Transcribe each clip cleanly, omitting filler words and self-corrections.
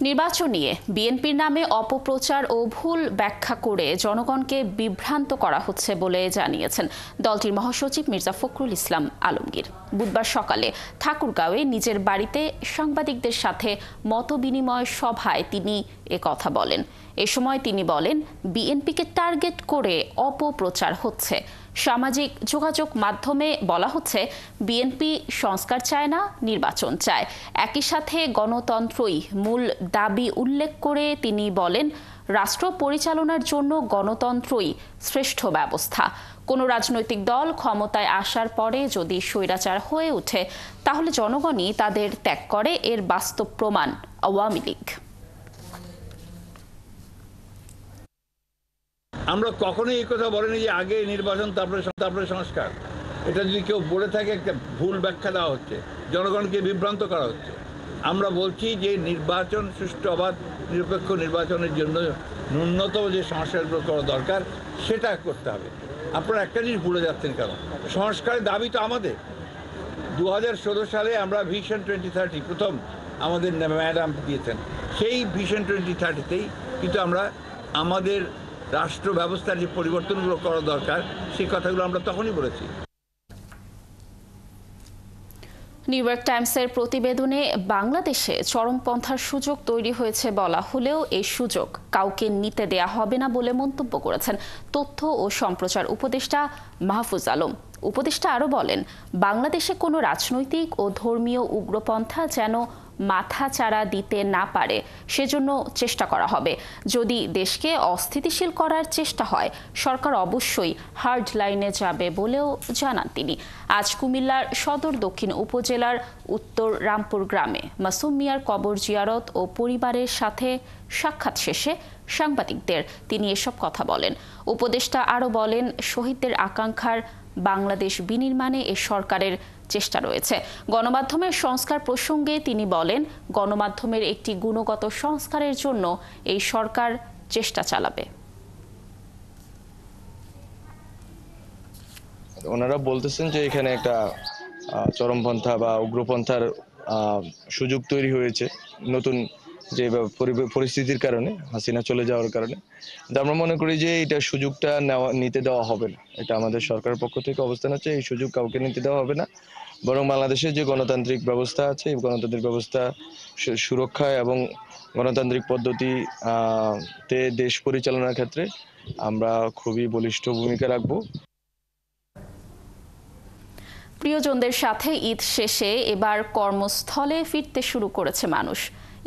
নির্বাচন নিয়ে বিএনপির নামে অপপ্রচার ও ভুল ব্যাখ্যা করে জনগণকে বিভ্রান্ত করা হচ্ছে বলে জানিয়েছেন দলটির মহাসচিব মির্জা ফখরুল ইসলাম আলমগীর। বুধবার সকালে ঠাকুরগাঁওয়ে নিজের বাড়িতে সাংবাদিকদের সাথে মতবিনিময় সভায় তিনি একথা বলেন। এ সময় তিনি বলেন, বিএনপিকে টার্গেট করে অপপ্রচার হচ্ছে। সামাজিক যোগাযোগ মাধ্যমে বলা হচ্ছে বিএনপি সংস্কার চায় না, নির্বাচন চায়। একই সাথে গণতন্ত্রই মূল দাবি উল্লেখ করে তিনি বলেন, রাষ্ট্র পরিচালনার জন্য গণতন্ত্রই শ্রেষ্ঠ ব্যবস্থা। কোনো রাজনৈতিক দল ক্ষমতায় আসার পরে যদি স্বৈরাচার হয়ে ওঠে তাহলে জনগণই তাদের ত্যাগ করে, এর বাস্তব প্রমাণ আওয়ামী লীগ। আমরা কখনোই এই কথা বলিনি যে আগে নির্বাচন তারপরে সংস্কার। এটা যদি কেউ বলে থাকে একটা ভুল ব্যাখ্যা দেওয়া হচ্ছে, জনগণকে বিভ্রান্ত করা হচ্ছে। আমরা বলছি যে নির্বাচন সুষ্ঠু অবাধ নিরপেক্ষ নির্বাচনের জন্য ন্যূনতম যে সংস্কারগুলো করা দরকার সেটা করতে হবে। আপনারা একটা জিনিস ভুলে যাচ্ছেন, কারণ সংস্কারের দাবি তো আমাদের। 2016 সালে আমরা ভিশন 2030 প্রথম আমাদের ম্যাডাম দিয়েছেন, সেই ভিশন 2030তেই কিন্তু আমরা আমাদের রাষ্ট্র ব্যবস্থার যে পরিবর্তনগুলো করা দরকার সেই কথাগুলো আমরা তখনই বলেছি। নিউ ইয়র্ক টাইমসের প্রতিবেদনে বাংলাদেশে চরমপন্থার সুযোগ তৈরি হয়েছে বলা হলেও এই সুযোগ কাউকে নিতে দেয়া হবে না বলে মন্তব্য করেছেন তথ্য ও সম্প্রচার উপদেষ্টা মাহফুজ আলম। উপদেষ্টা আরও বলেন, বাংলাদেশে কোনো রাজনৈতিক ও ধর্মীয় উগ্রপন্থা যেন মাথা চাড়া দিতে না পারে সেজন্য চেষ্টা করা হবে। যদি দেশকে অস্থিতিশীল করার চেষ্টা হয় সরকার অবশ্যই হার্ড লাইনে যাবে বলেও জানান তিনি। আজ কুমিল্লার সদর দক্ষিণ উপজেলার উত্তর রামপুর গ্রামে মাসুম মিয়ার কবর জিয়ারত ও পরিবারের সাথে সাক্ষাৎ শেষে সাংবাদিকদের তিনি এসব কথা বলেন। উপদেষ্টা আরও বলেন, শহীদদের আকাঙ্ক্ষার বাংলাদেশ বিনির্মাণে এ সরকারের চেষ্টা রয়েছে। গণমাধ্যমের সংস্কার প্রসঙ্গে তিনি বলেন, গণমাধ্যমের একটি গুণগত সংস্কারের জন্য এই সরকার চেষ্টা চালাবে। ওনারা বলতেছেন যে এখানে একটা চরমপন্থা বা উগ্রপন্থার সুযোগ তৈরি হয়েছে নতুন যে পরিস্থিতির কারণে, হাসিনা চলে যাওয়ার কারণে। আমরা মনে করি যে এটা সুযোগটা নিতে দেওয়া হবে না। এটা আমাদের সরকারের পক্ষ থেকে অবস্থান হচ্ছে, এই সুযোগ কাউকে নিতে দেওয়া হবে না। বরং বাংলাদেশের যে গণতান্ত্রিক ব্যবস্থা আছে, এই গণতান্ত্রিক ব্যবস্থা সুরক্ষা এবং গণতান্ত্রিক পদ্ধতিতে দেশ পরিচালনার ক্ষেত্রে আমরা খুবই বলিষ্ঠ ভূমিকা রাখব। প্রিয়জনদের সাথে ঈদ শেষে এবার কর্মস্থলে ফিরতে শুরু করেছে মানুষ।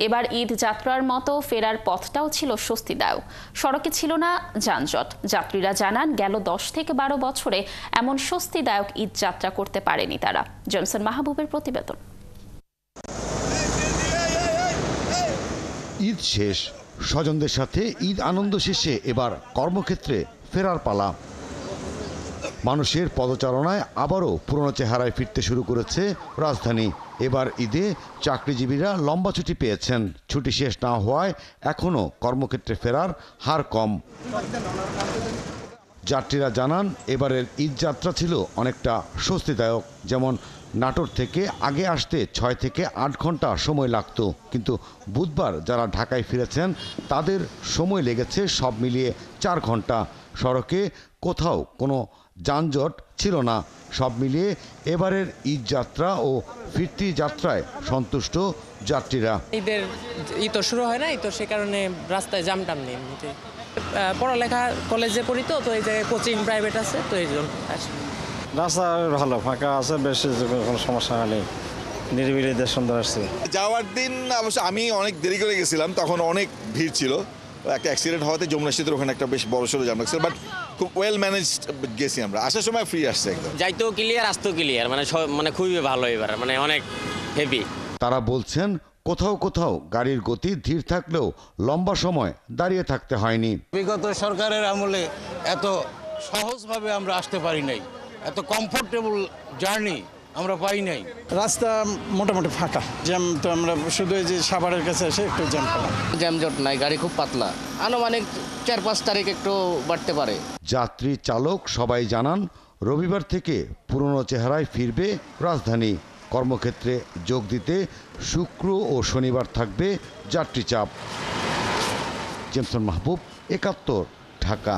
এবার ঈদ যাত্রার মতো ফেরার পথটাও ছিল স্বস্তিদায়ক। সড়কে ছিল না যানজট। যাত্রীরা জানান, গেল 10 থেকে 12 বছরে এমন স্বস্তিদায়ক ঈদ যাত্রা করতে পারেনি তারা। জনসন মাহবুবের প্রতিবেদন। ঈদ শেষ, স্বজনদের সাথে ঈদ আনন্দ শেষে এবার কর্মক্ষেত্রে ফেরার পালা। মানুষের পদচারণায় আবারও পুরনো চেহারায় ফিরতে শুরু করেছে রাজধানী। এবার ঈদে চাকরিজীবীরা লম্বা ছুটি পেয়েছেন। ছুটি শেষ না হওয়ায় এখনও কর্মক্ষেত্রে ফেরার হার কম। যাত্রীরা জানান, এবারের ঈদ যাত্রা ছিল অনেকটা স্বস্তিদায়ক। যেমন নাটোর থেকে আগে আসতে 6 থেকে 8 ঘন্টা সময় লাগত, কিন্তু বুধবার যারা ঢাকায় ফিরেছেন তাদের সময় লেগেছে সব মিলিয়ে 4 ঘন্টা। সড়কে কোথাও কোনো যানজট ছিল না। সব মিলিয়ে এবারের ঈদ যাত্রা ও ফিরতি যাত্রায় সন্তুষ্ট যাত্রীরা। ঈদ তো শুরু হয় নাই, তো সে কারণে রাস্তায় জামটাম নেই। পড়ালেখা কলেজে পড়ি, তো এই জায়গায় কোচিং প্রাইভেট আছে, তো এই জন্য রাস্তা ভালো, ফাঁকা আছে, বেশি কোনো সমস্যা নেই, নিরিবিলি সুন্দর আসছে। যাওয়ার দিন অবশ্য আমি অনেক দেরি করে গেছিলাম, তখন অনেক ভিড় ছিল। একটা অ্যাক্সিডেন্ট হওয়াতে যমুনা সেতুর ওখানে একটা বেশ বড় সড়ো জাম লাগছিল, বাট খুব ওয়েল ম্যানেজড গেছি আমরা। আসার সময় ফ্রি আসছে একদম। যাইতেও ক্লিয়ার, আসতেও ক্লিয়ার, মানে খুবই ভালো এবার, মানে অনেক হেভি। তারা বলছেন, কোথাও কোথাও গাড়ির গতি ধীর থাকলেও লম্বা সময় দাঁড়িয়ে থাকতে হয়নি। বিগত সরকারের আমলে এত সহজভাবে আমরা আসতে পারি নাই, এত কমফোর্টেবল জার্নি আমরা পাই নাই। রাস্তা মোটামুটি ফাঁকা, জ্যাম তো আমরা শুধু এই যে সাভারের কাছে এসে একটু জ্যাম পেলাম। জ্যামজট নাই, গাড়ি খুব পাতলা। আনুমানিক 4-5 তারিখ একটু বাড়তে পারে। যাত্রী চালক সবাই জানান, রবিবার থেকে পুরনো চেহারায় ফিরবে রাজধানী। কর্মক্ষেত্রে যোগ দিতে শুক্র ও শনিবার থাকবে যাত্রী চাপ। জেমসন মাহবুব, ৭১, ঢাকা।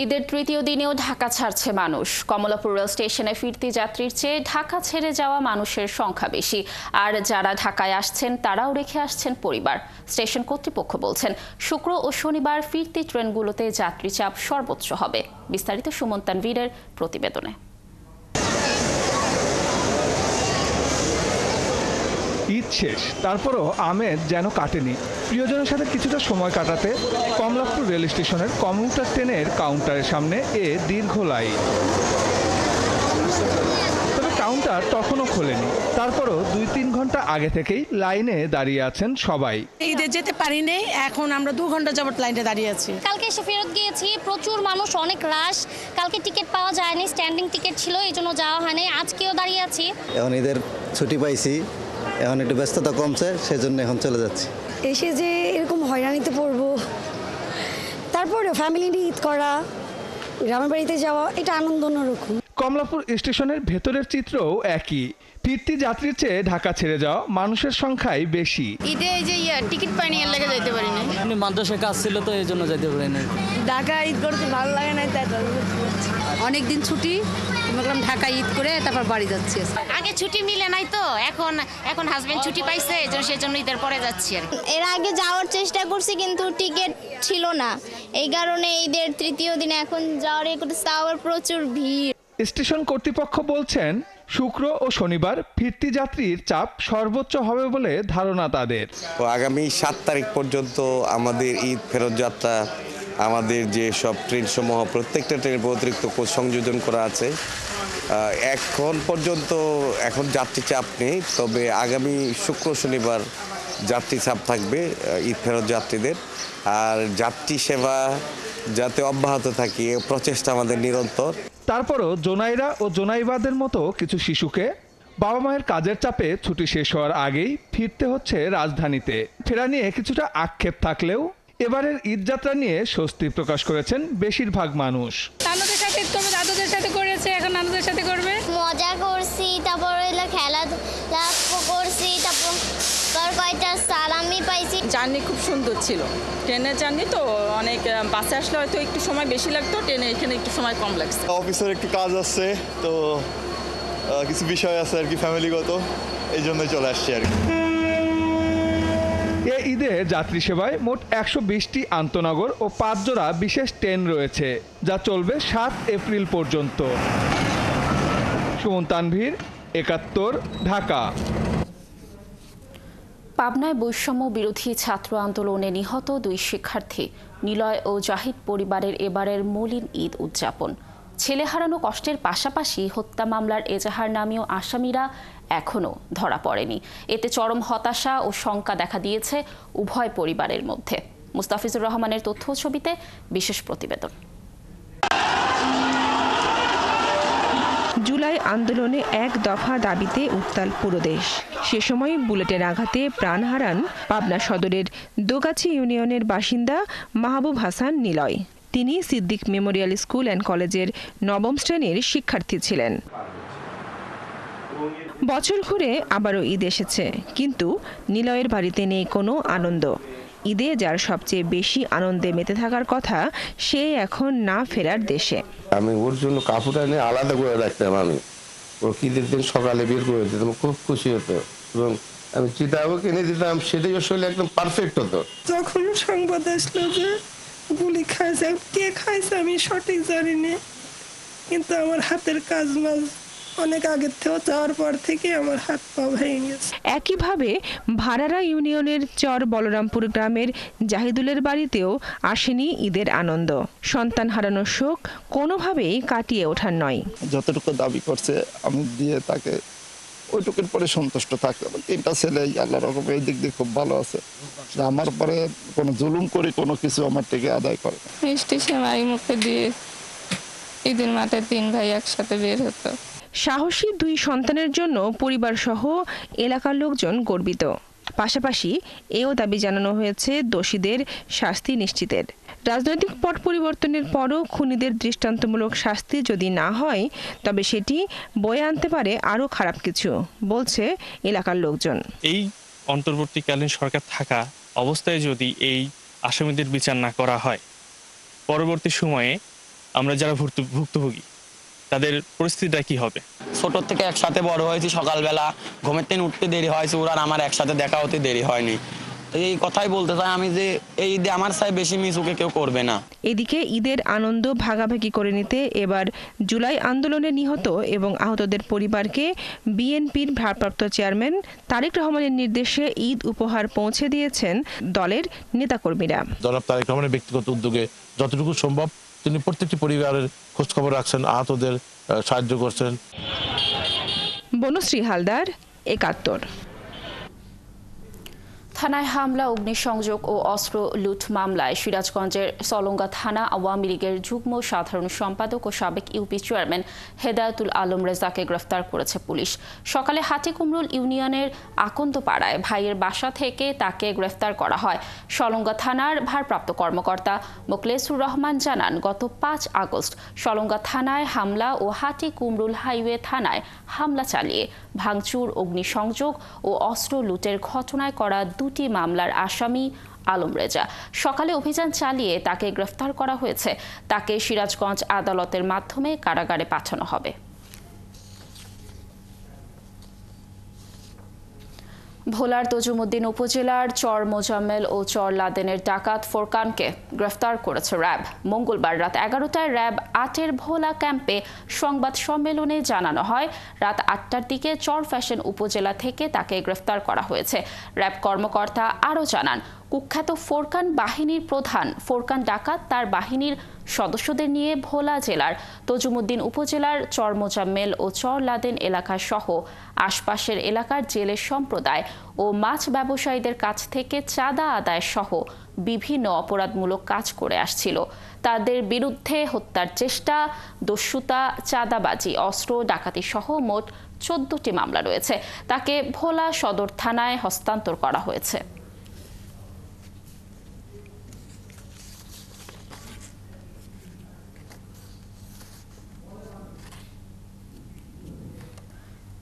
ঈদের তৃতীয় দিনেও ঢাকা ছাড়ছে মানুষ। কমলাপুর রেল স্টেশনে ফিরতি যাত্রীর চেয়ে ঢাকা ছেড়ে যাওয়া মানুষের সংখ্যা বেশি। আর যারা ঢাকায় আসছেন তারাও রেখে আসছেন পরিবার। স্টেশন কর্তৃপক্ষ বলছেন, শুক্র ও শনিবার ফিরতি ট্রেনগুলোতে যাত্রী চাপ সর্বোচ্চ হবে। বিস্তারিত সুমন তানভীরের প্রতিবেদনে। ঈদ শেষ, তারপরও আমেজ যেন কাটেনি। প্রিয়জনের সাথে কিছুটা সময় কাটাতে কমলাপুর রেল স্টেশনের কমিউটার ট্রেনের কাউন্টারের সামনে দীর্ঘ লাইন। তবে কাউন্টার তখনও খোলেনি, তারপরও ২-৩ ঘন্টা আগে থেকেই লাইনে দাঁড়িয়ে আছেন সবাই। ঈদে যেতে পারিনি, এখন আমরা 2 ঘন্টা যাবত লাইনে দাঁড়িয়ে আছি। কালকে এসে ফেরত গিয়েছি, প্রচুর মানুষ, অনেক রাশ। কালকে টিকিট পাওয়া যায়নি, স্ট্যান্ডিং টিকিট ছিল, এই জন্য যাওয়া হয়নি। আজকেও দাঁড়িয়ে আছি। এখন ঈদের ছুটি পাইছি, এখন একটু ব্যস্ততা কমছে, সেজন্য এখন চলে যাচ্ছি। এসে যে এরকম হয়রানিতে পড়বো, তারপরেও ফ্যামিলি নিয়ে ঈদ করা, গ্রামের বাড়িতে যাওয়া, এটা আনন্দ অন্যরকম। কমলাপুর স্টেশনের ভেতরের চিত্রও একই। ফিরতি যাত্রীর চেয়ে ঢাকা ছেড়ে যাওয়া মানুষের সংখ্যাই বেশি। ঈদে এই যে টিকিট পাইনি, এর লেগে যেতে পারিনি। আপনি মাদ্রাসায় কাজ ছিল তো এই জন্য যেতে পারিনি। ঢাকা ঈদ করতে ভালো লাগে না, তাই অনেক দিন ছুটি, বললাম ঢাকা ঈদ করে তারপর বাড়ি যাচ্ছি। আগে ছুটি মিলে নাই তো, এখন হাজবেন্ড ছুটি পাইছে, সেজন্য ঈদের পরে যাচ্ছি আর। এর আগে যাওয়ার চেষ্টা করছি কিন্তু টিকিট ছিল না, এই কারণে ঈদের তৃতীয় দিনে এখন যাওয়ার আবার প্রচুর ভিড়। স্টেশন কর্তৃপক্ষ বলছেন, শুক্র ও শনিবার ফিরতি যাত্রীর চাপ সর্বোচ্চ হবে বলে ধারণা তাদের। আগামী 7 তারিখ পর্যন্ত আমাদের ঈদ ফেরত যাত্রা, আমাদের যে সব ট্রেন সমূহ প্রত্যেকটা ট্রেনের অতিরিক্ত কোচ সংযোজন করা আছে। এখন পর্যন্ত এখন যাত্রী চাপ নেই, তবে আগামী শুক্র শনিবার যাত্রী চাপ থাকবে ঈদ ফেরত যাত্রীদের। আর যাত্রী সেবা যাতে অব্যাহত থাকে, প্রচেষ্টা আমাদের নিরন্তর। তারপরও জোনাইরা ও জোনাইবাদের মতো কিছু শিশুকে বাবা মায়ের কাজের চাপে ছুটি শেষ হওয়ার আগেই ফিরতে হচ্ছে রাজধানীতে। ফেরা নিয়ে কিছুটা আক্ষেপ থাকলেও এবারের ঈদযাত্রা নিয়ে স্বস্তি প্রকাশ করেছেন বেশিরভাগ মানুষ। দাদুদের সাথে ঈদ করবে, দাদুদের সাথে করেছে, এখন নানুদের সাথে করবে। মজা করছি, তারপর খেলাধুলা করছি, তারপর কয়টা সালামি পাইছি। জার্নি খুব সুন্দর ছিল। ট্রেনের জার্নি তো অনেক, বাসে আসলে হয়তো একটু সময় বেশি লাগতো, ট্রেনে এখানে একটু সময় কম লাগছে। অফিসের একটু কাজ আছে তো, কিছু বিষয় আছে আর কি ফ্যামিলিগত, এই জন্যই চলে আসছি আর কি। এ ঈদে যাত্রী সেবায় মোট ১২০টি আন্তনগর ও ৫ জোড়া বিশেষ ট্রেন রয়েছে, যা চলবে ৭ এপ্রিল পর্যন্ত। সুমন তানভীর, ৭১, ঢাকা। পাবনায় বৈষম্য বিরোধী ছাত্র আন্দোলনে নিহত 2 শিক্ষার্থী নিলয় ও জাহিদ পরিবারের এবারের মলিন ঈদ উদযাপন। ছেলে হারানো কষ্টের পাশাপাশি হত্যা মামলার এজাহার নামীয় আসামিরা এখনও ধরা পড়েনি। এতে চরম হতাশা ও শঙ্কা দেখা দিয়েছে উভয় পরিবারের মধ্যে। মুস্তাফিজুর রহমানের তথ্য ছবিতে বিশেষ প্রতিবেদন। জুলাই আন্দোলনে এক দফা দাবিতে উত্তাল পুরো দেশ। সে সময় বুলেটের আঘাতে প্রাণ হারান পাবনা সদরের দোগাছি ইউনিয়নের বাসিন্দা মাহবুব হাসান নিলয়। তিনি সিদ্দিক মেমোরিয়াল স্কুল অ্যান্ড কলেজের 9ম শ্রেণীর শিক্ষার্থী ছিলেন। বছর ঘুরে আবারও ঈদ এসেছে, কিন্তু নিলয়ের বাড়িতে নেই কোনো আনন্দ। ঈদে যার সবচেয়ে বেশি আনন্দে মেতে থাকার কথা, সে এখন না ফেরার দেশে। আমি ওর জন্য কাপড় এনে আলাদা করে রাখতাম, আমি ওর ঈদের দিন সকালে বের করে দিতাম, খুব খুশি হতো এবং আমি চিতাও কিনে দিতাম, সেটাই আসলে একদম পারফেক্ট হতো। যখন সংবাদ আসলো যে গুলি খাইছে, কে খাইছে আমি সঠিক জানি না, কিন্তু আমার হাতের কাজ মাজ অনেক আগের থেকে যাওয়ার পর থেকে আমার হাত পা ভেঙে গেছে। একইভাবে ভাড়ারা ইউনিয়নের চর বলরামপুর গ্রামের জাহিদুলের বাড়িতেও আসেনি ঈদের আনন্দ। সন্তান হারানোর শোক কোনোভাবেই কাটিয়ে ওঠার নয়। যতটুকু দাবি করছে আমি দিয়ে তাকে ওইটুকুর পরে সন্তুষ্ট থাকতে হবে। 3টা ছেলে আল্লাহ রকম এই দিক দিয়ে খুব ভালো আছে, আমার পরে কোনো জুলুম করে কোনো কিছু আমার থেকে আদায় করে না। মিষ্টি সেমাই মুখে দিয়ে ঈদের মাঠে 3 ভাই একসাথে বের হতো। সাহসী 2 সন্তানের জন্য পরিবার সহ এলাকার লোকজন গর্বিত। পাশাপাশি এও দাবি জানানো হয়েছে দোষীদের শাস্তি নিশ্চিতের। রাজনৈতিক পট পরিবর্তনের পরও খুনিদের দৃষ্টান্তমূলক শাস্তি যদি না হয় তবে সেটি বয়ে আনতে পারে আরও খারাপ কিছু, বলছে এলাকার লোকজন। এই অন্তর্বর্তীকালীন সরকার থাকা অবস্থায় যদি এই আসামিদের বিচার না করা হয়, পরবর্তী সময়ে আমরা যারা ভুক্তভোগী তাদের পরিস্থিতিটা কি হবে? ছোট থেকে একসাথে বড় হয়েছি, সকালবেলা ঘুমের থেকে উঠতে দেরি হয়েছে, ওরা আমার একসাথে দেখা হতে দেরি হয়নি। এই কথাই বলতে চাই আমি যে এই ঈদে আমার চাই বেশি মিসুকে কেউ করবে না। এদিকে ঈদের আনন্দ ভাগাভাগি করে নিতে এবার জুলাই আন্দোলনে নিহত এবং আহতদের পরিবারকে বিএনপির ভারপ্রাপ্ত চেয়ারম্যান তারেক রহমানের নির্দেশে ঈদ উপহার পৌঁছে দিয়েছেন দলের নেতাকর্মীরা। জনাব তারেক রহমানের ব্যক্তিগত উদ্যোগে যতটুকু সম্ভব তিনি প্রত্যেকটি পরিবারের খোঁজখবর রাখছেন, আহতদের সাহায্য করছেন। বনশ্রী হালদার, ৭১। থানায় হামলা, অগ্নিসংযোগ ও অস্ত্র লুট মামলায় সিরাজগঞ্জের সলঙ্গা থানা আওয়ামী লীগের যুগ্ম সাধারণ সম্পাদক ও সাবেক ইউপি চেয়ারম্যান হেদায়েতুল আলম রেজাকে গ্রেফতার করেছে পুলিশ। সকালে হাটিকুমরুল ইউনিয়নের আকন্দপাড়ায় ভাইয়ের বাসা থেকে তাকে গ্রেফতার করা হয়। সলঙ্গা থানার ভারপ্রাপ্ত কর্মকর্তা মোকলেসুর রহমান জানান, গত ৫ আগস্ট সলঙ্গা থানায় হামলা ও হাটিকুমরুল হাইওয়ে থানায় হামলা চালিয়ে ভাঙচুর, অগ্নিসংযোগ ও অস্ত্র লুটের ঘটনায় করা 2টি মামলার আসামি আলম রেজা। সকালে অভিযান চালিয়ে তাকে গ্রেফতার করা হয়েছে। তাকে সিরাজগঞ্জ আদালতের মাধ্যমে কারাগারে পাঠানো হবে। ভোলার তজুমুদ্দিন উপজেলার চর মোজাম্মেল ও চর লাদেনের ডাকাত ফোরকানকে গ্রেফতার করেছে র্যাব। মঙ্গলবার রাত 11টায় র্যাব 8-এর ভোলা ক্যাম্পে সংবাদ সম্মেলনে জানানো হয়, রাত 8টার দিকে চর ফ্যাশন উপজেলা থেকে তাকে গ্রেফতার করা হয়েছে। র্যাব কর্মকর্তা আরও জানান, কুখ্যাত ফোরকান বাহিনীর প্রধান ফোরকান ডাকাত তার বাহিনীর সদস্যদের নিয়ে ভোলা জেলার তজুমুদ্দিন উপজেলার চর মোজাম্মেল ও চর লাদেন এলাকা সহ আশপাশের এলাকার জেলে সম্প্রদায় ও মাছ ব্যবসায়ীদের কাছ থেকে চাঁদা আদায় সহ বিভিন্ন অপরাধমূলক কাজ করে আসছিল। তাদের বিরুদ্ধে হত্যার চেষ্টা, দস্যুতা, চাঁদাবাজি, অস্ত্র ডাকাতি সহ মোট 14টি মামলা রয়েছে। তাকে ভোলা সদর থানায় হস্তান্তর করা হয়েছে।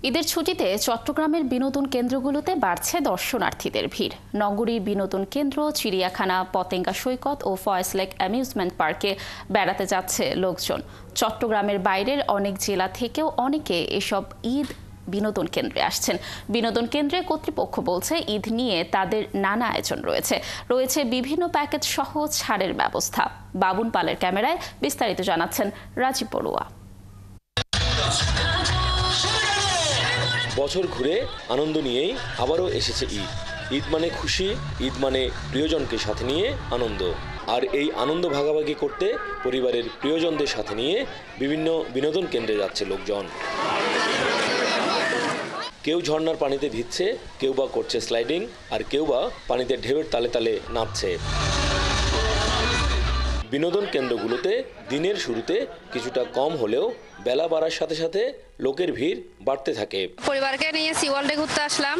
ঈদের ছুটিতে চট্টগ্রামের বিনোদন কেন্দ্রগুলোতে বাড়ছে দর্শনার্থীদের ভিড়। নগরীর বিনোদন কেন্দ্র, চিড়িয়াখানা, পতেঙ্গা সৈকত ও ফয়েজ লেক অ্যামিউজমেন্ট পার্কে বেড়াতে যাচ্ছে লোকজন। চট্টগ্রামের বাইরের অনেক জেলা থেকেও অনেকে এসব ঈদ বিনোদন কেন্দ্রে আসছেন। বিনোদন কেন্দ্রে কর্তৃপক্ষ বলছে, ঈদ নিয়ে তাদের নানা আয়োজন রয়েছে বিভিন্ন প্যাকেজ সহ ছাড়ের ব্যবস্থা। বাবুন পালের ক্যামেরায় বিস্তারিত জানাচ্ছেন রাজীব বড়ুয়া। বছর ঘুরে আনন্দ নিয়েই আবারও এসেছে ঈদ। ঈদ মানে খুশি, ঈদ মানে প্রিয়জনকে সাথে নিয়ে আনন্দ। আর এই আনন্দ ভাগাভাগি করতে পরিবারের প্রিয়জনদের সাথে নিয়ে বিভিন্ন বিনোদন কেন্দ্রে যাচ্ছে লোকজন। কেউ ঝর্ণার পানিতে ভিজছে, কেউ বা করছে স্লাইডিং, আর কেউ বা পানিতে ঢেউয়ের তালে তালে নাচছে। বিনোদন কেন্দ্রগুলোতে দিনের শুরুতে কিছুটা কম হলেও বেলা বাড়ার সাথে সাথে লোকের ভিড় বাড়তে থাকে। পরিবারকে নিয়ে সি ওয়ার্ল্ডে ঘুরতে আসলাম,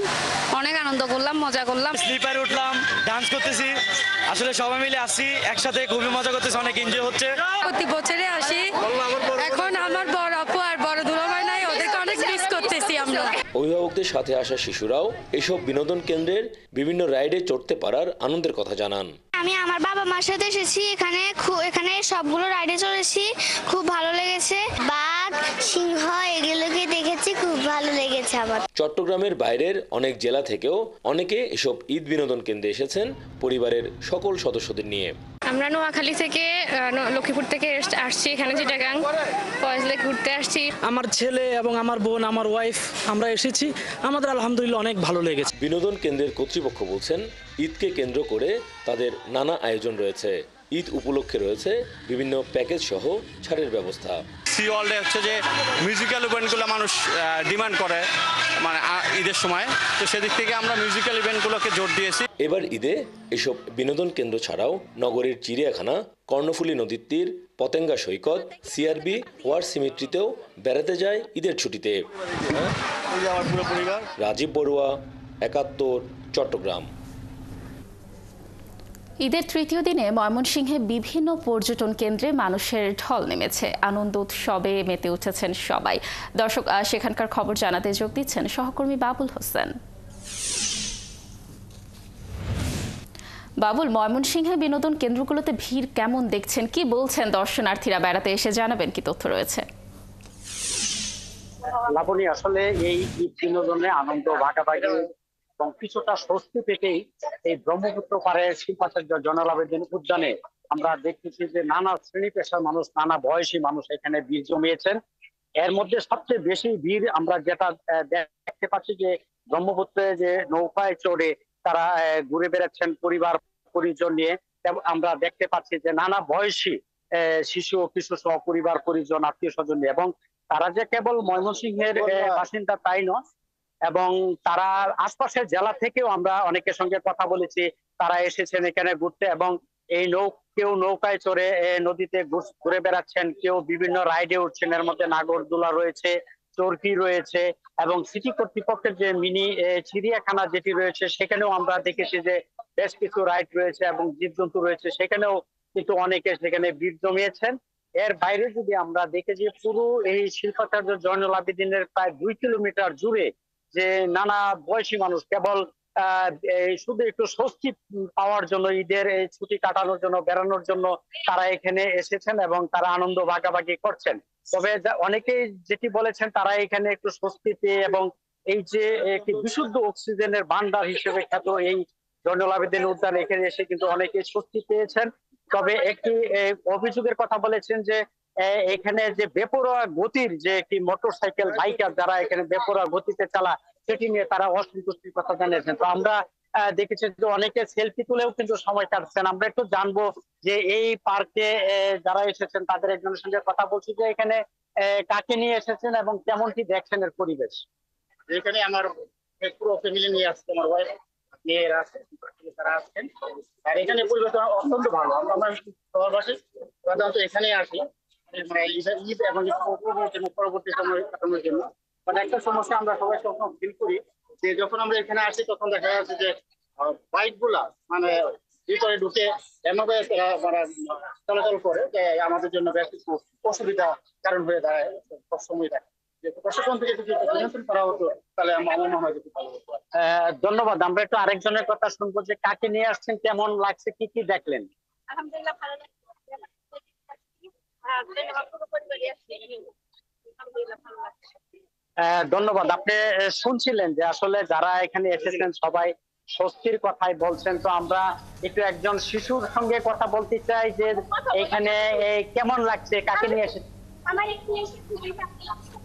অনেক আনন্দ করলাম, মজা করলাম, স্লিপারে উঠলাম, ডান্স করতেছি। আসলে সবাই মিলে আসছি একসাথে, খুবই মজা করতেছি, অনেক এনজয় হচ্ছে। প্রতি বছরে আসি, এখন আমার বড় আপু আর বড় দুলাভাই নাই, ওদেরকে অনেক মিস করতেছি আমরা। অভিভাবকদের সাথে আসা শিশুরাও এসব বিনোদন কেন্দ্রের বিভিন্ন রাইডে চড়তে পারার আনন্দের কথা জানান। আমি আমার বাবা মার সাথে এসেছি, এখানে সবগুলো রাইডে চড়েছি, খুব ভালো লেগেছে। বাঘ, সিংহ এগুলোকে দেখেছি, খুব ভালো লেগেছে আমার। চট্টগ্রামের বাইরের অনেক জেলা থেকেও অনেকে এসব ঈদ বিনোদন কেন্দ্রে এসেছেন পরিবারের সকল সদস্যদের নিয়ে। আমরা নোয়াখালী থেকে, লক্ষ্মীপুর থেকে আসছি, এখানে চিটাগাং ফয়েজ লেক ঘুরতে আসছি। আমার ছেলে এবং আমার বোন, আমার ওয়াইফ, আমরা এসেছি, আমাদের আলহামদুলিল্লাহ অনেক ভালো লেগেছে। বিনোদন কেন্দ্রের কর্তৃপক্ষ বলছেন, ঈদকে কেন্দ্র করে তাদের নানা আয়োজন রয়েছে। ঈদ উপলক্ষে রয়েছে বিভিন্ন প্যাকেজ সহ ছাড়ের ব্যবস্থা। সি ওয়ার্ল্ডে হচ্ছে যে মিউজিক্যাল ইভেন্টগুলো মানুষ ডিমান্ড করে মানে ঈদের সময়, তো সেদিক থেকে আমরা মিউজিক্যাল ইভেন্টগুলোকে জোর দিয়েছি। এবার ঈদে এসব বিনোদন কেন্দ্র ছাড়াও নগরীর চিড়িয়াখানা, কর্ণফুলী নদীর তীর, পতেঙ্গা সৈকত, সিআরবি, ওয়ার সিমেট্রিতেও বেড়াতে যায় ঈদের ছুটিতে। রাজীব বড়ুয়া, ৭১, চট্টগ্রাম। ঈদের তৃতীয় দিনে ময়মনসিংহে বিভিন্ন পর্যটন কেন্দ্রে মানুষের ঢল নেমেছে। আনন্দ উৎসবে মেতে উঠেছেন সবাই। দর্শক, সেখানকার খবর জানাতে যোগ দিচ্ছেন সহকর্মী বাবুল হোসেন। বাবুল, ময়মনসিংহে বিনোদন কেন্দ্রগুলোতে ভিড় কেমন দেখছেন? কি বলছেন দর্শনার্থীরা? বেড়াতে এসে জানাবেন কি তথ্য রয়েছে? লাবণী, আসলে এই ঈদ বিনোদনে আনন্দ ভাগাভাগি এবং কিছুটা স্বস্তি পেতেই এই ব্রহ্মপুত্র পাড়ে শিল্পাচার্য জয়নুল আবেদিন উদ্যানে আমরা দেখতেছি যে নানা শ্রেণী পেশার মানুষ, নানা বয়সী মানুষ এখানে ভিড় জমিয়েছেন। এর মধ্যে সবচেয়ে বেশি ভিড় আমরা যেটা দেখতে পাচ্ছি যে ব্রহ্মপুত্রে যে নৌকায় চড়ে তারা ঘুরে বেড়াচ্ছেন পরিবার পরিজন নিয়ে। আমরা দেখতে পাচ্ছি যে নানা বয়সী শিশু ও কিশোর সহ পরিবার পরিজন, আত্মীয় স্বজন নিয়ে, এবং তারা যে কেবল ময়মনসিংহের বাসিন্দা তাই নয়, এবং তারা আশপাশের জেলা থেকেও আমরা অনেকের সঙ্গে কথা বলেছি, তারা এসেছেন এখানে ঘুরতে। এবং এই কেউ নৌকায় চড়ে নদীতে ঘুরে বেড়াচ্ছেন, কেউ বিভিন্ন রাইডে উঠছেন। এর মধ্যে নাগরদোলা রয়েছে, চরকি রয়েছে, এবং সিটি কর্তৃপক্ষের যে মিনি চিড়িয়াখানা যেটি রয়েছে সেখানেও আমরা দেখেছি যে বেশ কিছু রাইড রয়েছে এবং জীবজন্তু রয়েছে, সেখানেও কিন্তু অনেকে সেখানে ভিড় জমিয়েছেন। এর বাইরে যদি আমরা দেখি যে পুরো এই শিল্পাচার্য জয়নুল আবেদিনের প্রায় 2 কিলোমিটার জুড়ে যে নানা বয়সী মানুষ কেবল শুধু একটু স্বস্তি পাওয়ার জন্য, ঈদের এই ছুটি কাটানোর জন্য, বেড়ানোর জন্য তারা এখানে এসেছেন এবং তারা আনন্দ ভাগাভাগি করছেন। তবে অনেকেই যেটি বলেছেন, তারা এখানে একটু স্বস্তি পেয়ে এবং এই যে একটি বিশুদ্ধ অক্সিজেনের ভান্ডার হিসেবে খ্যাত এই জয়নুল আবেদিন উদ্যান, এখানে এসে কিন্তু অনেকেই স্বস্তি পেয়েছেন। তবে একটি অভিযোগের কথা বলেছেন যে এখানে যে বেপরোয়া গতির যে একটি মোটরসাইকেল বাইকার যারা এখানে বেপরোয়া গতিতে চালা, সেটি নিয়ে তারা অসন্তুষ্টির কথা জানিয়েছেন। তো আমরা দেখেছি যে অনেকে সেলফি তুলেও কিন্তু সময় কাটছেন। আমরা একটু জানবো যে এই পার্কে যারা এসেছেন তাদের একজনের সঙ্গে কথা বলছি যে এখানে কাকে নিয়ে এসেছেন এবং কেমন কি দেখছেন এর পরিবেশ। এখানে আমার পুরো ফ্যামিলি নিয়ে আসছে, আমার ওয়াইফ মেয়েরা আছে, তারা আসছেন। আর এখানে পরিবেশ অত্যন্ত ভালো। আমরা শহরবাসী সাধারণত এখানে আসি ঈদ এবং পরবর্তী সময় কাটানোর জন্য। মানে একটা সমস্যা আমরা সবাই সবসময় ফিল করি যে যখন আমরা এখানে আসি তখন দেখা যাচ্ছে যে বাইক গুলা মানে ভিতরে ঢুকে এমনভাবে মানে চলাচল করে যে আমাদের জন্য বেশ কিছু অসুবিধা কারণ হয়ে দাঁড়ায় সবসময়। দেখা প্রশাসন থেকে যদি নিয়ন্ত্রণ করা হতো তাহলে আমার মনে হয় যে ভালো হতো। ধন্যবাদ। আমরা একটু আরেকজনের কথা শুনবো যে কাকে নিয়ে আসছেন, কেমন লাগছে, কি কি দেখলেন? আলহামদুলিল্লাহ ভালো লাগছে। ধন্যবাদ। আপনি শুনছিলেন যে আসলে যারা এখানে এসেছেন সবাই স্বস্তির কথাই বলছেন। তো আমরা একটু একজন শিশুর সঙ্গে কথা বলতে চাই যে এখানে কেমন লাগছে, কাকে নিয়ে এসেছেন? আমার এখানে এসে খুবই ভালো লাগছে।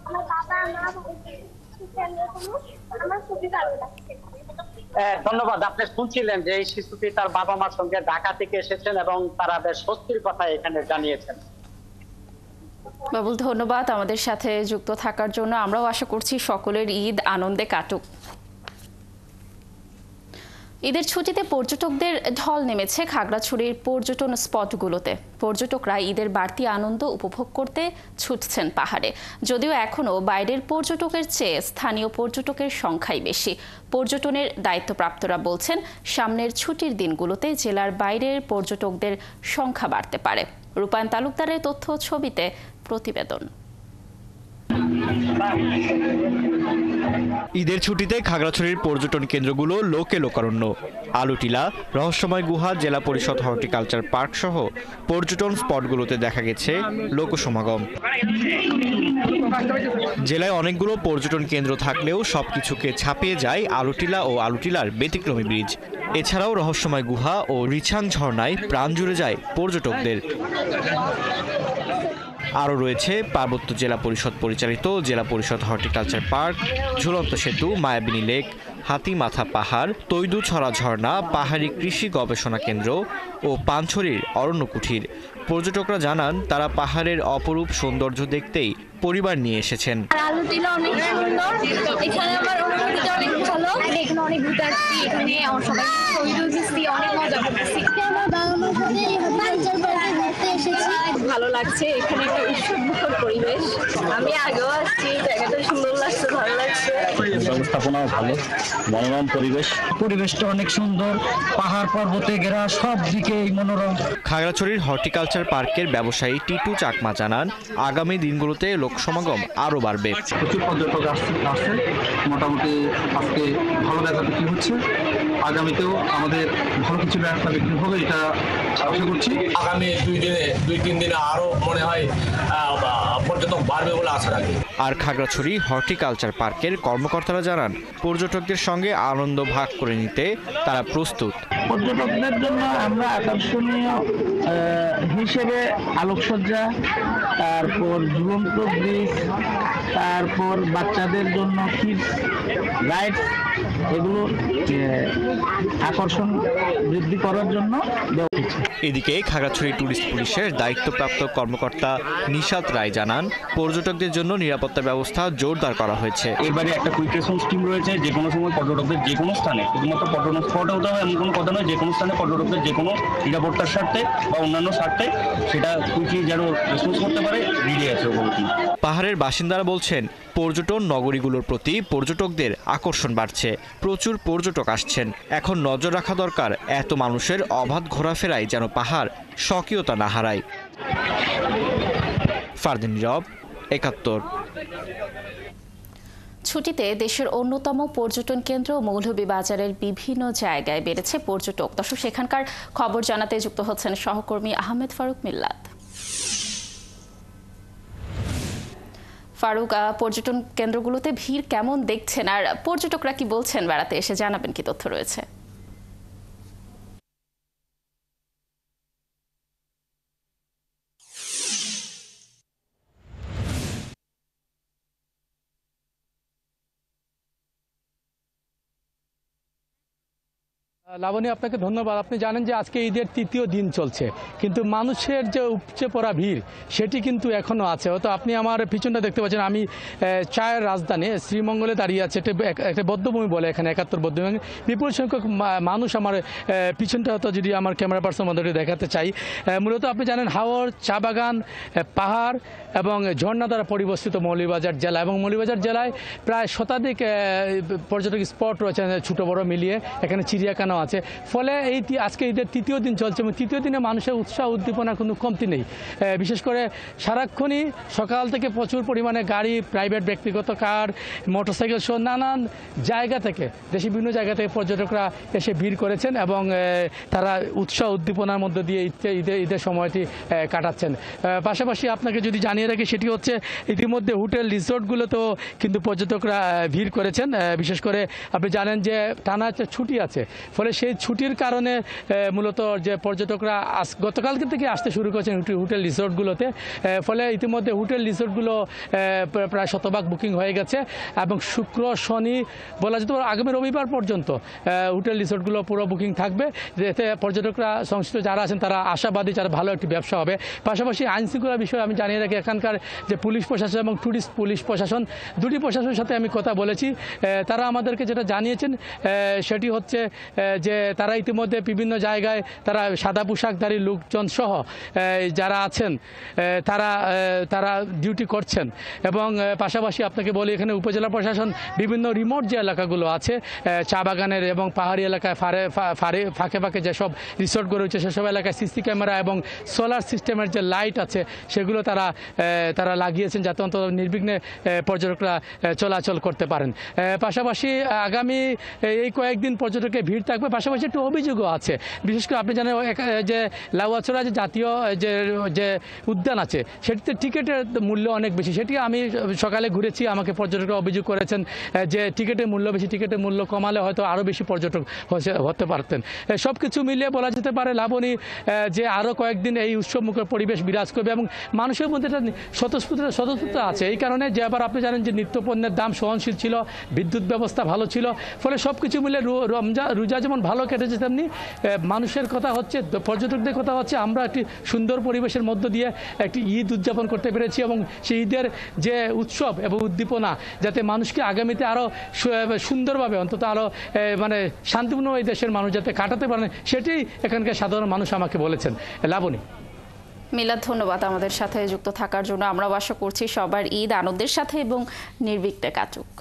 আমার বাবা মা আমার খুবই ভালো লাগছে। ধন্যবাদ। আপনি শুনছিলেন যে এই শিশুটি তার বাবা মার সঙ্গে ঢাকা থেকে এসেছেন এবং তারা বেশ স্বস্তির কথা এখানে জানিয়েছেন। বাবুল, ধন্যবাদ আমাদের সাথে যুক্ত থাকার জন্য। আমরাও আশা করছি সকলের ঈদ আনন্দে কাটুক। ঈদের ছুটিতে পর্যটকদের ঢল নেমেছে খাগড়াছড়ির পর্যটন স্পটগুলোতে। পর্যটকরা ঈদের বাড়তি আনন্দ উপভোগ করতে ছুটছেন পাহাড়ে। যদিও এখনও বাইরের পর্যটকের চেয়ে স্থানীয় পর্যটকের সংখ্যাই বেশি। পর্যটনের দায়িত্বপ্রাপ্তরা বলছেন, সামনের ছুটির দিনগুলোতে জেলার বাইরের পর্যটকদের সংখ্যা বাড়তে পারে। রূপায়ণ তালুকদারের তথ্য ছবিতে প্রতিবেদন। ঈদের ছুটিতে খাগড়াছড়ির পর্যটন কেন্দ্রগুলো লোকে লোকারণ্য। আলুটিলা, রহস্যময় গুহা, জেলা পরিষদ হর্টিকালচার পার্ক সহ পর্যটন স্পটগুলোতে দেখা গেছে লোকসমাগম। জেলায় অনেকগুলো পর্যটন কেন্দ্র থাকলেও সবকিছুকে ছাপিয়ে যায় আলুটিলা ও আলুটিলার ব্যতিক্রমী ব্রিজ। এছাড়াও রহস্যময় গুহা ও রিছাং ঝর্ণায় প্রাণ জুড়ে যায় পর্যটকদের। আরও রয়েছে পার্বত্য জেলা পরিষদ পরিচালিত জেলা পরিষদ হর্টিকালচার পার্ক, ঝুলন্ত সেতু, মায়াবিনী লেক, হাতিমাথা পাহাড়, তৈদুছড়া ঝর্ণা, পাহাড়ি কৃষি গবেষণা কেন্দ্র ও পানছড়ির অরণ্য কুঠির। পর্যটকরা জানান, তারা পাহাড়ের অপরূপ সৌন্দর্য দেখতেই পরিবার নিয়ে এসেছেন। আলুটিলা অনেক সুন্দর, এখানে আমার অনুভূতিটা অনেক ভালো। এখানে অনেক ঘুরতে আসছি, এখানে সবাই ছবি তুলছি, অনেক মজা করতেছি। আমার বাবা মার সাথে ঘুরতে এসেছি। ভালো লাগছে। এখানে একটা উৎসবমুখর পরিবেশ। আমি আগেও আসছি, জায়গাটা সুন্দর লাগছে, ভালো লাগছে। ব্যবস্থাপনাও ভালো, মনোরম পরিবেশটা অনেক সুন্দর, পাহাড় পর্বতে ঘেরা, সব দিকেই মনোরম। খাগড়াছড়ির হর্টিকালচার পার্কের ব্যবসায়ী টিটু চাকমা জানান, আগামী দিনগুলোতে লোক সমাগম আরও বাড়বে। প্রচুর পর্যটক আসছে, মোটামুটি আজকে ভালো দেখা বিক্রি হচ্ছে, আগামীতেও আমাদের ভালো কিছু ব্যবসা বিক্রি হবে এটা আশা করছি। আগামী 2-3 দিনে আরো মনে হয় পর্যটক বাড়বে বলে আশা রাখি। আর খাগড়াছড়ি হর্টিকালচার পার্কের কর্মকর্তারা জানান, পর্যটকদের সঙ্গে আনন্দ ভাগ করে নিতে তারা প্রস্তুত। পর্যটকদের জন্য আমরা আকর্ষণীয় হিসেবে আলোকসজ্জা, তারপর ঝুলন্ত ব্রিজ, তারপর বাচ্চাদের জন্য কিডস রাইড, এগুলো আকর্ষণ বৃদ্ধি করার জন্য দেওয়া হচ্ছে। এদিকে খাগড়াছড়ি ট্যুরিস্ট পুলিশের দায়িত্বপ্রাপ্ত কর্মকর্তা নিশাত রায় জানান, পর্যটকদের জন্য নিরাপত্তা ব্যবস্থা জোরদার করা হয়েছে। এবারে একটা কুইক রেসপন্স টিম রয়েছে, যে কোনো সময় পর্যটকদের যে কোনো স্থানে, শুধুমাত্র পর্যটন স্পটে হতে হবে এমন কোনো কথা নয়, যে কোনো স্থানে পর্যটকদের যে কোনো নিরাপত্তার স্বার্থে বা অন্যান্য স্বার্থে সেটা কুইকলি যেন রেসপন্স করতে পারে রেডি আছে। পাহাড়ের বাসিন্দারা বলছেন, পর্যটন নগরীগুলোর প্রতি পর্যটকদের আকর্ষণ বাড়ছে, প্রচুর পর্যটক আসছেন। এখন নজর রাখা দরকার এত মানুষের অবাধ ঘোরাফেরায় যেন পাহাড় স্বকীয়তা না হারায়। ফারদিন রব, ৭১। ছুটিতে দেশের অন্যতম পর্যটন কেন্দ্র মৌলভীবাজারের বিভিন্ন জায়গায় বেড়েছে পর্যটক। দর্শক, সেখানকার খবর জানাতে যুক্ত হচ্ছেন সহকর্মী আহমেদ ফারুক মিল্লাত। ফারুক, পর্যটন কেন্দ্রগুলোতে ভিড় কেমন দেখছেন, আর পর্যটকরা কি বলছেন বেড়াতে এসে, জানাবেন কি তথ্য রয়েছে? লাবণী, আপনাকে ধন্যবাদ। আপনি জানেন যে আজকে ঈদের তৃতীয় দিন চলছে, কিন্তু মানুষের যে উপচে পড়া ভিড় সেটি কিন্তু এখনও আছে। হয়তো আপনি আমার পিছনটা দেখতে পাচ্ছেন, আমি চায়ের রাজধানী শ্রীমঙ্গলে দাঁড়িয়ে আছে, একটা বদ্ধভূমি বলে এখানে, ৭১ বদ্ধভূমি। বিপুল সংখ্যক মানুষ আমার পিছনটা হয়তো যদি আমার ক্যামেরা পার্সন মধ্যে দেখাতে চাই। মূলত আপনি জানেন হাওর, চা বাগান, পাহাড় এবং ঝর্ণা দ্বারা পরিবেষ্টিত মৌলভীবাজার জেলা, এবং মৌলভীবাজার জেলায় প্রায় শতাধিক পর্যটক স্পট রয়েছে, ছোটো বড় মিলিয়ে। এখানে চিড়িয়াখানা আছে। ফলে আজকে ঈদের তৃতীয় দিন চলছে, এবং তৃতীয় দিনে মানুষের উৎসাহ উদ্দীপনা কোনো কমতি নেই। বিশেষ করে সারাক্ষণই সকাল থেকে প্রচুর পরিমাণে গাড়ি, প্রাইভেট ব্যক্তিগত কার, মোটরসাইকেল সহ নানান জায়গা থেকে, দেশের বিভিন্ন জায়গা থেকে পর্যটকরা এসে ভিড় করেছেন, এবং তারা উৎসাহ উদ্দীপনার মধ্যে দিয়ে ঈদের সময়টি কাটাচ্ছেন। পাশাপাশি আপনাকে যদি জানিয়ে রাখি, সেটি হচ্ছে ইতিমধ্যে হোটেল রিসোর্টগুলোতেও কিন্তু পর্যটকরা ভিড় করেছেন। বিশেষ করে আপনি জানেন যে টানা ছুটি আছে, ফলে সেই ছুটির কারণে মূলত যে পর্যটকরা গতকালকে থেকে আসতে শুরু করেছেন হোটেল রিসোর্টগুলোতে। ফলে ইতিমধ্যে হোটেল রিসোর্টগুলো প্রায় শতভাগ বুকিং হয়ে গেছে, এবং শুক্র শনি বলা যেতে পারে আগামী রবিবার পর্যন্ত হোটেল রিসোর্টগুলো পুরো বুকিং থাকবে। এতে পর্যটকরা সংশ্লিষ্ট যারা আছেন তারা আশাবাদী, যারা ভালো একটি ব্যবসা হবে। পাশাপাশি আইনশৃঙ্খলা বিষয়ে আমি জানিয়ে রাখি, এখানকার যে পুলিশ প্রশাসন এবং ট্যুরিস্ট পুলিশ প্রশাসন, দুটি প্রশাসনের সাথে আমি কথা বলেছি। তারা আমাদেরকে যেটা জানিয়েছেন সেটি হচ্ছে যে তারা ইতিমধ্যে বিভিন্ন জায়গায় তারা সাদা পোশাকধারী লোকজন সহ যারা আছেন তারা ডিউটি করছেন। এবং পাশাপাশি আপনাকে বলি, এখানে উপজেলা প্রশাসন বিভিন্ন রিমোট যে এলাকাগুলো আছে, চা বাগানের এবং পাহাড়ি এলাকায় ফাঁকে ফাঁকে যেসব রিসোর্টগুলো রয়েছে, সেসব এলাকায় সিসি ক্যামেরা এবং সোলার সিস্টেমের যে লাইট আছে সেগুলো তারা লাগিয়েছেন, যাতে অন্তত নির্বিঘ্নে পর্যটকরা চলাচল করতে পারেন। পাশাপাশি আগামী এই কয়েকদিন পর্যটকের ভিড় থাকবে। পাশাপাশি একটু অভিযোগও আছে, বিশেষ করে আপনি জানেন যে লাউয়াছড়া যে জাতীয় যে উদ্যান আছে, সেটিতে টিকিটের মূল্য অনেক বেশি। সেটি আমি সকালে ঘুরেছি, আমাকে পর্যটকরা অভিযোগ করেছেন যে টিকিটের মূল্য বেশি, টিকিটের মূল্য কমালে হয়তো আরও বেশি পর্যটক হতে পারতেন। সব কিছু মিলিয়ে বলা যেতে পারে লাবণী যে আরও কয়েকদিন এই উৎসবমুখর পরিবেশ বিরাজ করবে, এবং মানুষের মধ্যে একটা স্বতঃস্ফূর্ততা আছে। এই কারণে যে আবার আপনি জানেন যে নিত্যপণ্যের দাম সহনশীল ছিল, বিদ্যুৎ ব্যবস্থা ভালো ছিল, ফলে সব কিছু মিলে রোজা যেমন ভালো কেটেছে, তেমনি মানুষের কথা হচ্ছে, পর্যটকদের কথা হচ্ছে, আমরা একটি সুন্দর পরিবেশের মধ্য দিয়ে একটি ঈদ উদযাপন করতে পেরেছি, এবং সেই ঈদের যে উৎসব এবং উদ্দীপনা যাতে মানুষকে আগামীতে আরও সুন্দরভাবে, অন্তত আরও মানে শান্তিপূর্ণ এই দেশের মানুষ যাতে কাটাতে পারেন, সেটাই এখানকার সাধারণ মানুষ আমাকে বলেছেন। লাবণী। মিলাদ, ধন্যবাদ আমাদের সাথে যুক্ত থাকার জন্য। আমরাও আশা করছি সবার ঈদ আনন্দের সাথে এবং নির্বিঘ্নে কাটুক।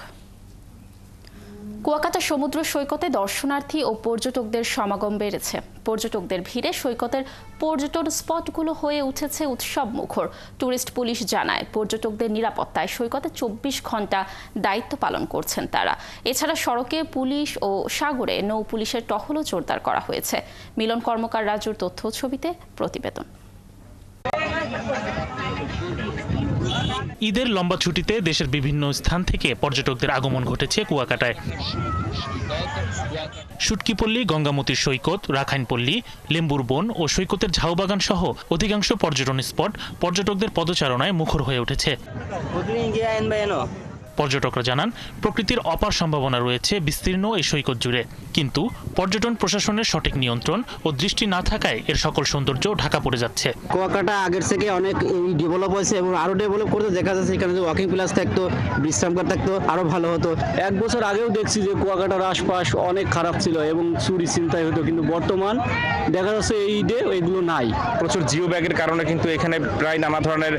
কুয়াকাটা সমুদ্র সৈকতে দর্শনার্থী ও পর্যটকদের সমাগম বেড়েছে। পর্যটকদের ভিড়ে সৈকতের পর্যটন স্পটগুলো হয়ে উঠেছে উৎসব মুখর। টুরিস্ট পুলিশ জানায়, পর্যটকদের নিরাপত্তায় সৈকতে 24 ঘন্টা দায়িত্ব পালন করছেন তারা। এছাড়া সড়কে পুলিশ ও সাগরে নৌ পুলিশের টহলও জোরদার করা হয়েছে। মিলন কর্মকার রাজুর তথ্য ছবিতে প্রতিবেদন। ঈদের লম্বা ছুটিতে দেশের বিভিন্ন স্থান থেকে পর্যটকদের আগমন ঘটেছে কুয়াকাটায়। শুটকিপল্লী, গঙ্গামতির সৈকত, রাখাইনপল্লী, লেম্বুর বন ও সৈকতের ঝাউবাগান সহ অধিকাংশ পর্যটন স্পট পর্যটকদের পদচারণায় মুখর হয়ে উঠেছে। পর্যটকরা জানান, প্রকৃতির অপার সম্ভাবনা রয়েছে বিস্তীর্ণ এই সৈকত জুড়ে, কিন্তু পর্যটন প্রশাসনের সঠিক নিয়ন্ত্রণ ও দৃষ্টি না থাকায় এর সকল সৌন্দর্য ঢাকা পড়ে যাচ্ছে। কুয়াকাটা আগের থেকে অনেক ডেভেলপ হয়েছে এবং আরো ডেভেলপ করতে দেখা যাচ্ছে। এখানে যে ওয়াকিং প্লেস থাকতো, বিশ্রামগার থাকতো, আরো ভালো হতো। 1 বছর আগেও দেখছি যে কুয়াকাটার আশপাশ অনেক খারাপ ছিল এবং চুরি ছিনতাই হতো, কিন্তু বর্তমান দেখা যাচ্ছে এই ঈদে এগুলো নাই। প্রচুর জিও ব্যাগের কারণে কিন্তু এখানে প্রায় নানা ধরনের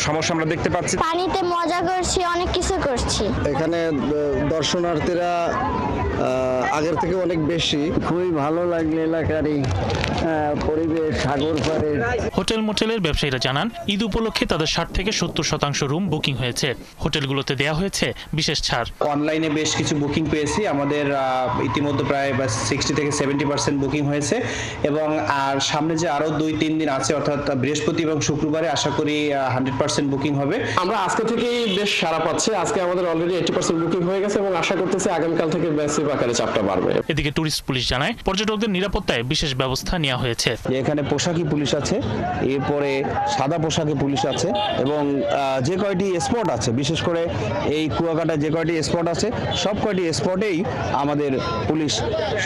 সমস্যা আমরা দেখতে পাচ্ছি। পানিতে মজা করছি, অনেক কিছু করছি। এখানে দর্শনার্থীরা আগের থেকে অনেক বেশি। খুবই ভালো লাগলো এলাকারই পরিবেশ, সাগর পাড়ে। হোটেল মোটেলের ব্যবসায়ীরা জানান, ঈদ উপলক্ষে তাদের 60 থেকে 70% রুম বুকিং হয়েছে। হোটেলগুলোতে দেয়া হয়েছে বিশেষ ছাড়। অনলাইনে বেশ কিছু বুকিং পেয়েছি। আমাদের ইতিমধ্যে প্রায় 60 থেকে 70% বুকিং হয়েছে এবং আর সামনে যে আরো 2-3 দিন আছে, অর্থাৎ বৃহস্পতি এবং শুক্রবারে আশা করি 100% বুকিং হবে। আমরা আজকে থেকেই বেশ সাড়া পাচ্ছি। আজকে আমাদের অলরেডি 80% বুকিং হয়ে গেছে এবং আশা করতেছি আগামীকাল থেকে ম্যাসিভ আকারে চাপটা বাড়বে। এদিকে টুরিস্ট পুলিশ জানায়, পর্যটকদের নিরাপত্তায় বিশেষ ব্যবস্থা নেওয়া হয়েছে। এখানে পোশাকি পুলিশ আছে, এরপরে সাদা পোশাকি পুলিশ আছে এবং যে কয়টি স্পট আছে, বিশেষ করে এই কুয়াকাটা যে কয়টি স্পট আছে, সব কয়টি স্পটেই আমাদের পুলিশ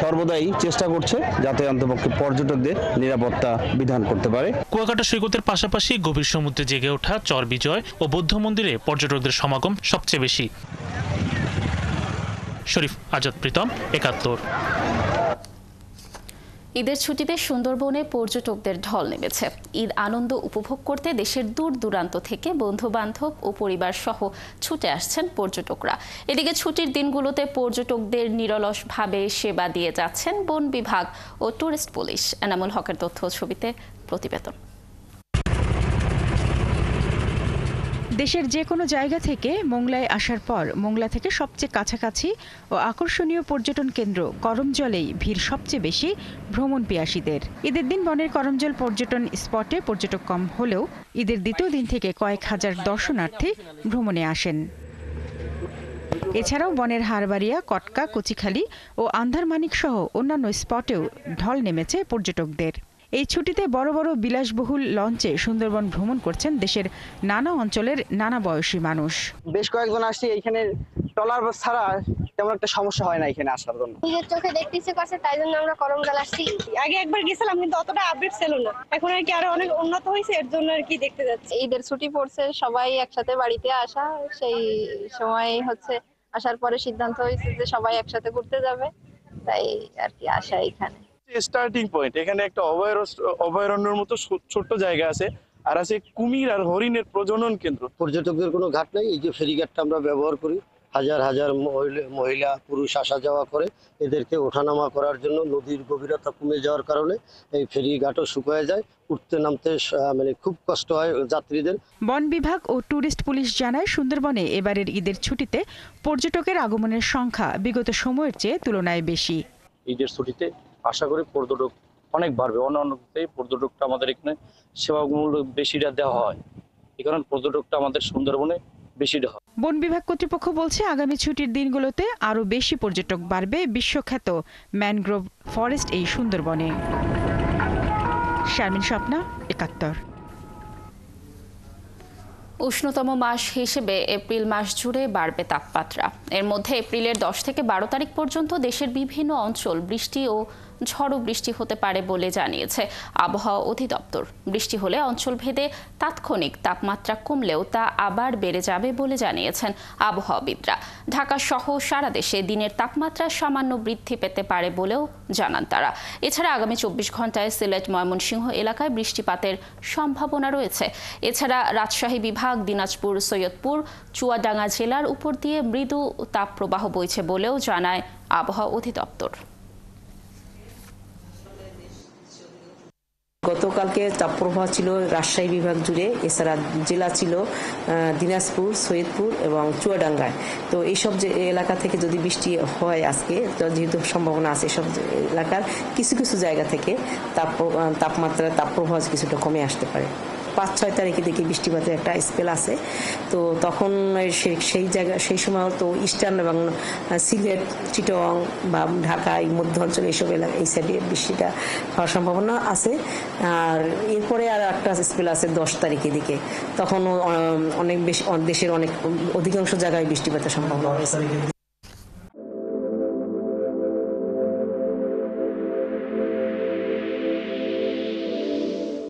সর্বদাই চেষ্টা করছে যাতে অন্তপক্ষে পর্যটকদের নিরাপত্তা বিধান করতে পারে। কুয়াকাটা সৈকতের পাশাপাশি গভীর সমুদ্রে জেগে ওঠা চর বিজয় ও বৌদ্ধ মন্দিরে পর্যটকদের সমাগম সবচেয়ে বেশি। শরীফ আজাদ প্রীতম, ৭১। ঈদের ছুটিতে সুন্দরবনে পর্যটকদের ঢল নেমেছে। ঈদ আনন্দ উপভোগ করতে দেশের দূর দূরান্ত থেকে বন্ধু বান্ধব ও পরিবার সহ ছুটে আসছেন পর্যটকরা। এদিকে ছুটির দিনগুলোতে পর্যটকদের নিরলসভাবে সেবা দিয়ে যাচ্ছেন বন বিভাগ ও টুরিস্ট পুলিশ। এনামুল হকের তথ্য ছবিতে প্রতিবেদন। দেশের যে কোনো জায়গা থেকে মোংলায় আসার পর মোংলা থেকে সবচেয়ে কাছাকাছি ও আকর্ষণীয় পর্যটন কেন্দ্র করমজলেই ভিড় সবচেয়ে বেশি ভ্রমণ পিয়াসীদের। ঈদের দিন বনের করমজল পর্যটন স্পটে পর্যটক কম হলেও ঈদের দ্বিতীয় দিন থেকে কয়েক হাজার দর্শনার্থী ভ্রমণে আসেন। এছাড়াও বনের হারবাড়িয়া, কটকা, কচিখালী ও আন্ধারমানিক সহ অন্যান্য স্পটেও ঢল নেমেছে পর্যটকদের। এই ছুটিতে বড় বড় বিলাসবহুল লঞ্চে সুন্দরবন ভ্রমণ করছেন দেশের নানা অঞ্চলের নানা বয়সী মানুষ। বেশ কয়েকজন আসছি, এইখানে ট্রলার ছাড়া তেমন একটা সমস্যা হয় না এখানে আসার জন্য। নিজের চোখে দেখতে ইচ্ছে করছে, তাই জন্য আমরা করমজল আসছি। আগে একবার গেছিলাম কিন্তু অতটা আপডেট ছিল না, এখন আর কি আরো অনেক উন্নত হয়েছে, এর জন্য আর কি দেখতে যাচ্ছি। ঈদের ছুটি পড়ছে, সবাই একসাথে বাড়িতে আসা, সেই সময় হচ্ছে আসার পরে সিদ্ধান্ত হয়েছে যে সবাই একসাথে ঘুরতে যাবে, তাই আর কি আসা এখানে। স্টার্টিং পয়েন্ট এখানে একটা অভয়ারণ্যের মতো ছোট্ট জায়গা আছে, আর আছে কুমির আর হরিণের প্রজনন কেন্দ্র। পর্যটকদের কোনো ঘাট নেই। এই যে ফেরিঘাটটা আমরা ব্যবহার করি, হাজার হাজার মহিলা পুরুষ আসা যাওয়া করে, এদেরকে ওঠানামা করার জন্য নদীর গভীরতা কমে যাওয়ার কারণে এই ফেরিঘাটও শুকিয়ে যায়, উঠতে নামতে মানে খুব কষ্ট হয় যাত্রীদের। বন বিভাগ ও টুরিস্ট পুলিশ জানায়, সুন্দরবনে এবারের ঈদের ছুটিতে পর্যটকের আগমনের সংখ্যা বিগত সময়ের চেয়ে তুলনায় বেশি। ঈদের ছুটিতে আশা করি পর্যটক অনেক বাড়বে। অন্যান্য পর্যটকটা আমাদের এখানে সেবামূলক বেশিটা দেওয়া হয়, এই কারণে পর্যটকটা আমাদের সুন্দরবনে বেশিটা হয়। বন বিভাগ কর্তৃপক্ষ বলছে, আগামী ছুটির দিনগুলোতে আরও বেশি পর্যটক বাড়বে বিশ্বখ্যাত ম্যানগ্রোভ ফরেস্ট এই সুন্দরবনে। শারমিন স্বপ্না, ৭১। উষ্ণতম মাস হিসেবে এপ্রিল মাস জুড়ে বাড়বে তাপমাত্রা। এর মধ্যে এপ্রিলের 10 থেকে 12 তারিখ পর্যন্ত দেশের বিভিন্ন অঞ্চল বৃষ্টি ও ঝড়ো বৃষ্টি হতে পারে বলে জানিয়েছে আবহাওয়া অধিদপ্তর। বৃষ্টি হলে অঞ্চলভেদে তাৎক্ষণিক তাপমাত্রা কমলেও তা আবার বেড়ে যাবে বলে জানিয়েছেন আবহাওয়াবিদরা। ঢাকা সহ সারা দেশে দিনের তাপমাত্রা সামান্য বৃদ্ধি পেতে পারে বলেও জানান তারা। এছাড়া আগামী 24 ঘন্টায় সিলেট, ময়মনসিংহ এলাকায় বৃষ্টিপাতের সম্ভাবনা রয়েছে। এছাড়া রাজশাহী বিভাগ, দিনাজপুর, সৈয়দপুর, চুয়াডাঙ্গা জেলার উপর দিয়ে মৃদু তাপপ্রবাহ বইছে বলেও জানায় আবহাওয়া অধিদপ্তর। গতকালকে তাপপ্রবাহ ছিল রাজশাহী বিভাগ জুড়ে, এছাড়া জেলা ছিল দিনাজপুর, সৈয়দপুর এবং চুয়াডাঙ্গায়। তো এইসব যে এলাকা থেকে যদি বৃষ্টি হয় আজকে, যেহেতু সম্ভাবনা আছে, সব এলাকার কিছু কিছু জায়গা থেকে তাপপ্রবাহ কিছুটা কমে আসতে পারে। 5-6 তারিখে দেখি বৃষ্টিপাতের একটা স্পেল আছে। তো তখন সেই সময় তো ইস্টার্ন এবং সিলেট, চিটং বা ঢাকা, এই মধ্য অঞ্চল, এইসব এলাকা, এই সাইডে বৃষ্টিটা হওয়ার সম্ভাবনা আছে। আর এরপরে আর একটা স্পেল আছে 10 তারিখের দিকে, তখন অনেক বেশি দেশের অনেক অধিকাংশ জায়গায় বৃষ্টিপাতের সম্ভাবনা আছে।